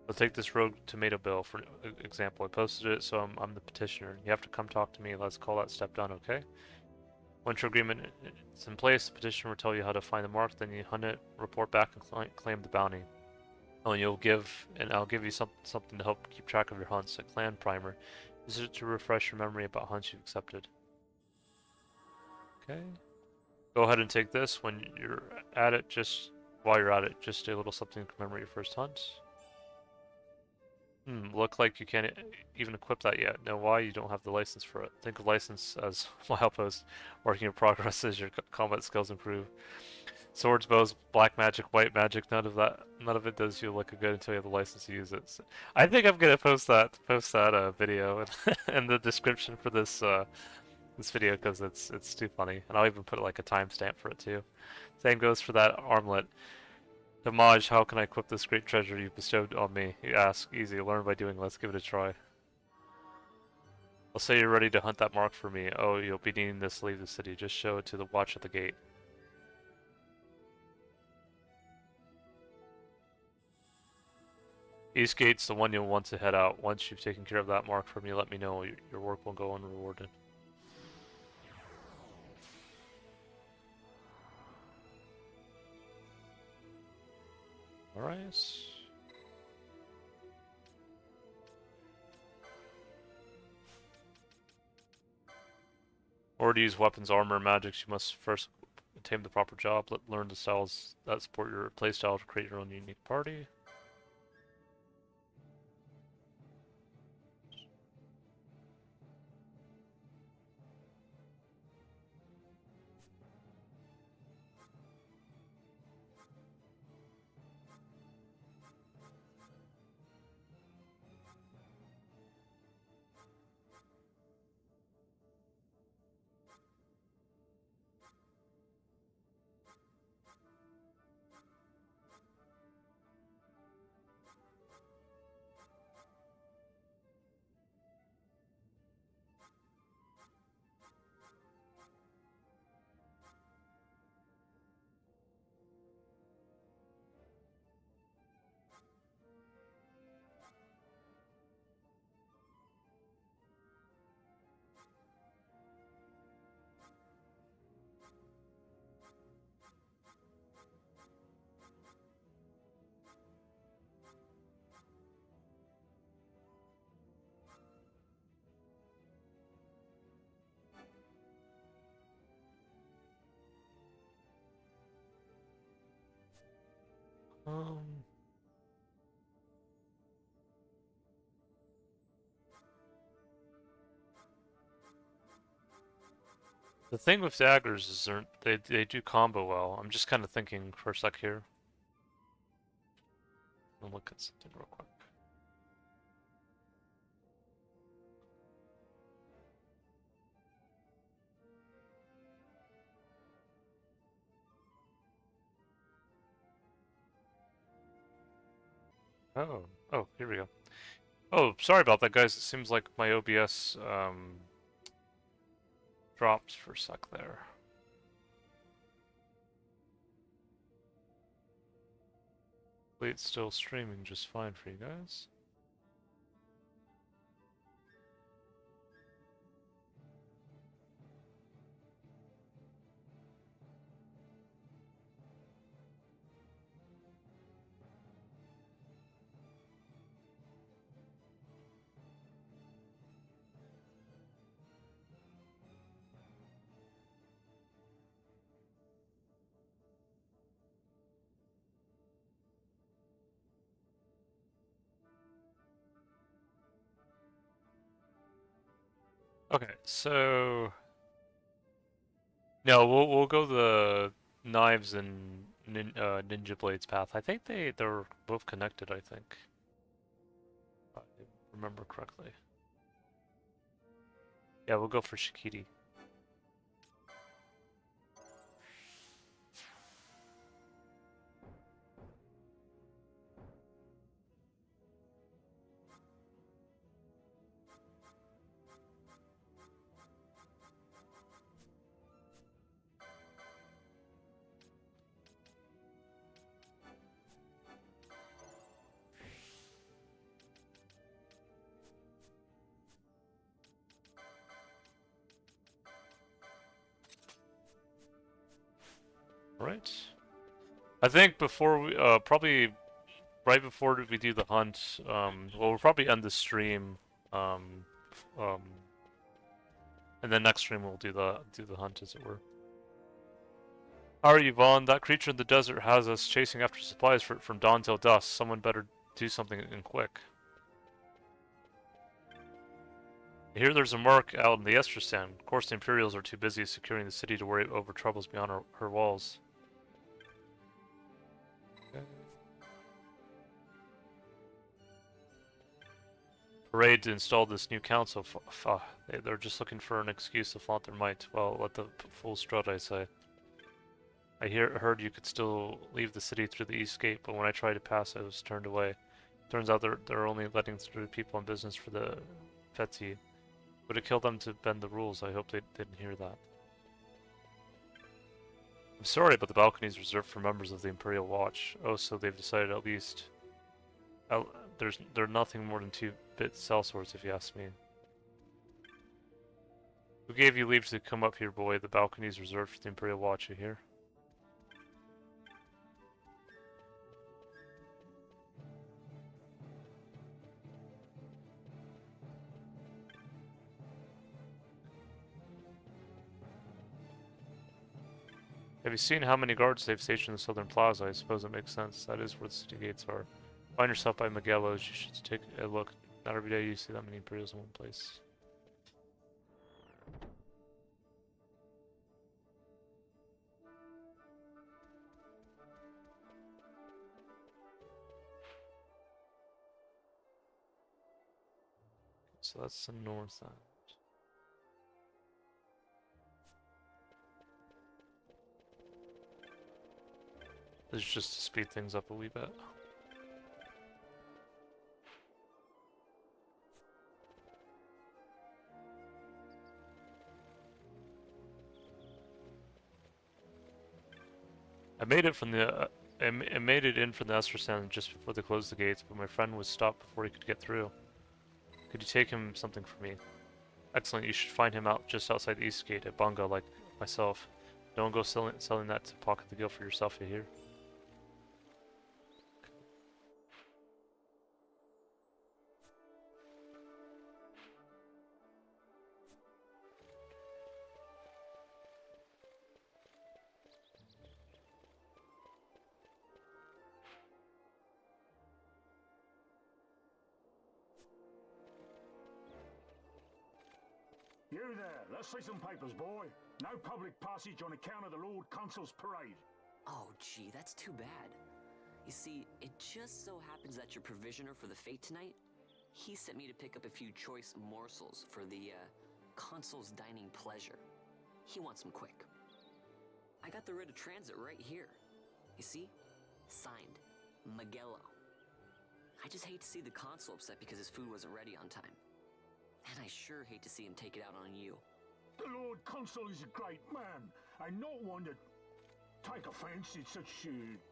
I'll take this rogue tomato bill for example. I posted it, so I'm the petitioner. You have to come talk to me. Let's call that step done, okay? Once your agreement is in place, the petitioner will tell you how to find the mark. Then you hunt it, report back, and claim the bounty. Oh, and I'll give you something to help keep track of your hunts. A clan primer. Use it to refresh your memory about hunts you've accepted. Okay. Go ahead and take this when you're at it. While you're at it, just a little something to commemorate your first hunt. Look like you can't even equip that yet. Know why? You don't have the license for it. Think of license as milepost. Working in progress as your combat skills improve. Swords, bows, black magic, white magic, none of it does you look good until you have the license to use it. So I think I'm gonna post that video in the description for this this video because it's too funny, and I'll even put like a timestamp for it too. Same goes for that armlet. Damage, how can I equip this great treasure you bestowed on me? You ask. Easy, learn by doing. Let's give it a try. I'll say you're ready to hunt that mark for me. Oh, you'll be needing this to leave the city. Just show it to the watch at the gate. East gate's the one you'll want to head out. Once you've taken care of that mark for me, let me know. Your work will go unrewarded. Alright. Or to use weapons, armor, and magics, you must first attain the proper job. Learn the styles that support your playstyle to create your own unique party. The thing with daggers is they do combo well. I'm just kind of thinking for a sec here. I'll look at something real quick. Oh, here we go. Oh, sorry about that, guys. It seems like my OBS dropped for a sec there. Hopefully it's still streaming just fine for you guys. Okay, so no, we'll go the knives and ninja blades path. I think they're both connected. I think, if I remember correctly. Yeah, we'll go for Shikiri. Right. I think before we, probably right before we do the hunt, well, we'll probably end the stream, and then next stream we'll do the hunt, as it were. How are you, Vaughn? That creature in the desert has us chasing after supplies from dawn till dusk. Someone better do something and quick. I hear there's a mark out in the Estristan. Of course, the Imperials are too busy securing the city to worry over troubles beyond her walls. Parade to install this new council. They're just looking for an excuse to flaunt their might. Well, let the fools strut, I say. I heard you could still leave the city through the east gate, but when I tried to pass, I was turned away. Turns out they're only letting through people on business for the Feti. Would it kill them to bend the rules? I hope they didn't hear that. I'm sorry, but the balcony is reserved for members of the Imperial Watch. Oh, so they've decided at least. They're nothing more than 2-bit sellswords, if you ask me. Who gave you leave to come up here, boy? The balcony is reserved for the Imperial Watch, you hear? Have you seen how many guards they've stationed in the southern plaza? I suppose it makes sense. That is where the city gates are. Find yourself by Magello's. You should take a look. Not every day you see that many Imperials in one place. So that's the north end. This is just to speed things up a wee bit. I made it from the I made it in from the Estersan just before they closed the gates, but my friend was stopped before he could get through. Could you take him something for me? Excellent, you should find him out just outside the east gate at Bunga like myself. Don't go selling that to pocket the gil for yourself, you hear? You there, let's see some papers, boy. No public passage on account of the Lord Consul's parade. Oh, gee, that's too bad. You see, it just so happens that your provisioner for the fete tonight, he sent me to pick up a few choice morsels for the, Consul's dining pleasure. He wants them quick. I got the writ of transit right here. You see? Signed, Magello. I just hate to see the Consul upset because his food wasn't ready on time. And I sure hate to see him take it out on you. The Lord Consul is a great man, and not one to take offence in such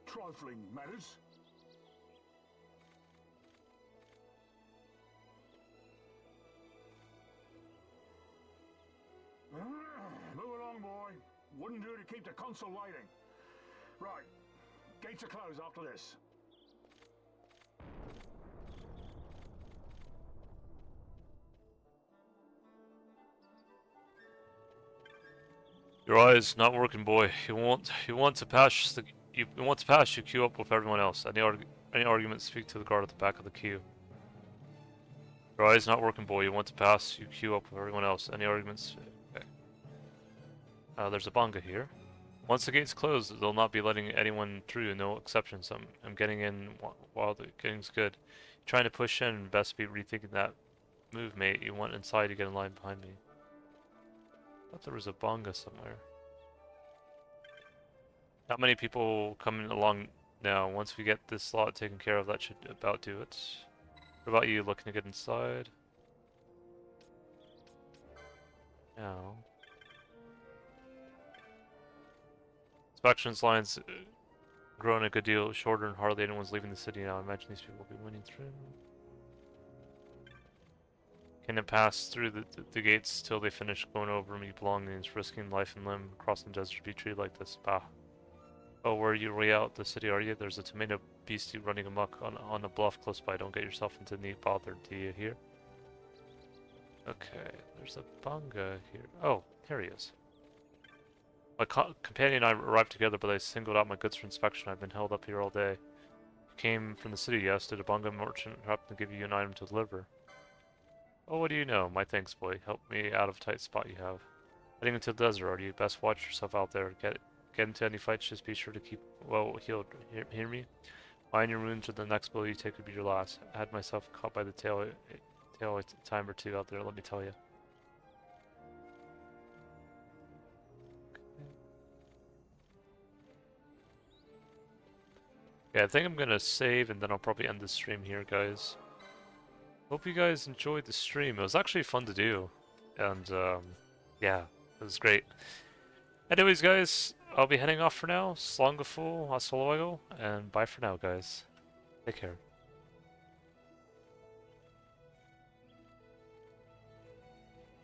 trifling matters. Move along, boy. Wouldn't do to keep the Consul waiting. Right, gates are closed after this. Your eyes not working, boy. You want to pass you queue up with everyone else. Any arguments, speak to the guard at the back of the queue. Your eyes not working, boy. You want to pass you queue up with everyone else. Any arguments? Okay. There's a bonga here. Once the gates close, they'll not be letting anyone through. No exceptions. I'm getting in while the getting's good. Trying to push in. Best be rethinking that move, mate. You want inside to get in line behind me. I thought there was a bonga somewhere. Not many people coming along now. Once we get this slot taken care of, that should about do it. What about you, looking to get inside? No. Inspections lines growing a good deal shorter and hardly anyone's leaving the city now. I imagine these people will be winning through. Can it pass through the gates till they finish going over me belongings, risking life and limb, crossing the desert to be treated like this? Bah. Oh, where are you way out the city, are you? There's a tomato beastie running amok on a bluff close by. Don't get yourself into any bother, do you hear? Okay, there's a bonga here. Oh, here he is. My companion and I arrived together, but I singled out my goods for inspection. I've been held up here all day. Came from the city, yes. Did a bonga merchant happen to give you an item to deliver? Oh, what do you know? My thanks, boy. Help me out of a tight spot you have. Heading into the desert, are you? Best watch yourself out there. Get into any fights, just be sure to keep well healed. Hear me? Mind your wounds, or the next blow you take would be your last. I had myself caught by the tail a time or two out there, let me tell you. Yeah, I think I'm gonna save and then I'll probably end the stream here, guys. Hope you guys enjoyed the stream. It was actually fun to do. And, yeah, it was great. Anyways, guys, I'll be heading off for now. Slongaful, hasta luego, and bye for now, guys. Take care.